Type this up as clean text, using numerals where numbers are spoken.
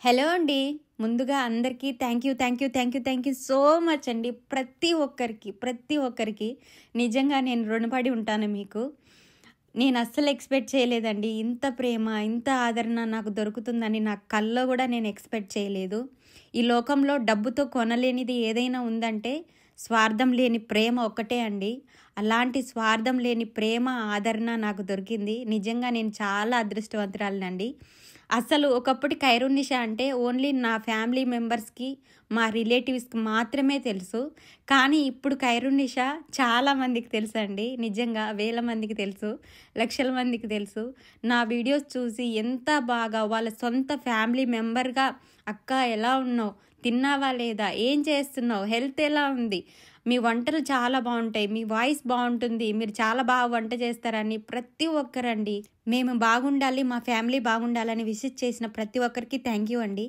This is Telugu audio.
హలో అండి. ముందుగా అందరికీ థ్యాంక్ యూ సో మచ్ అండి. ప్రతి ఒక్కరికి నిజంగా నేను రుణపడి ఉంటాను మీకు. నేను అస్సలు ఎక్స్‌పెక్ట్ చేయలేదండి. ఇంత ప్రేమ, ఇంత ఆదరణ నాకు దొరుకుతుందని నా కల్లో గూడా నేను ఎక్స్‌పెక్ట్ చేయలేదు. ఈ లోకంలో డబ్బుతో కొనలేనిది ఏదైనా ఉందంటే స్వార్థం లేని ప్రేమ ఒక్కటే అండి. అలాంటి స్వార్థం లేని ప్రేమ, ఆదరణ నాకు దొరికింది. నిజంగా నేను చాలా అదృష్టవంతురాలినండి. అసలు ఒకప్పుడు ఖైరున్నీసా అంటే ఓన్లీ నా ఫ్యామిలీ మెంబర్స్‌కి, మా రిలేటివ్స్‌కి మాత్రమే తెలుసు. కానీ ఇప్పుడు ఖైరున్నీసా చాలా మందికి తెలుసండి. నిజంగా వేల మందికి తెలుసు, లక్షల మందికి తెలుసు. నా వీడియోస్ చూసి ఎంత బాగా వాళ్ళ సొంత ఫ్యామిలీ మెంబర్‌గా "అక్క ఎలా ఉన్నావు? తిన్నావా లేదా? ఏం చేస్తున్నావు? హెల్త్ ఎలా ఉంది? మీ వంటలు చాలా బాగుంటాయి. మీ వాయిస్ బాగుంటుంది. మీరు చాలా బాగా వంట చేస్తారని" ప్రతి ఒక్కరండి. మేము బాగుండాలి, మా ఫ్యామిలీ బాగుండాలని విషెస్ చేసిన ప్రతి ఒక్కరికి థ్యాంక్ యూ అండి.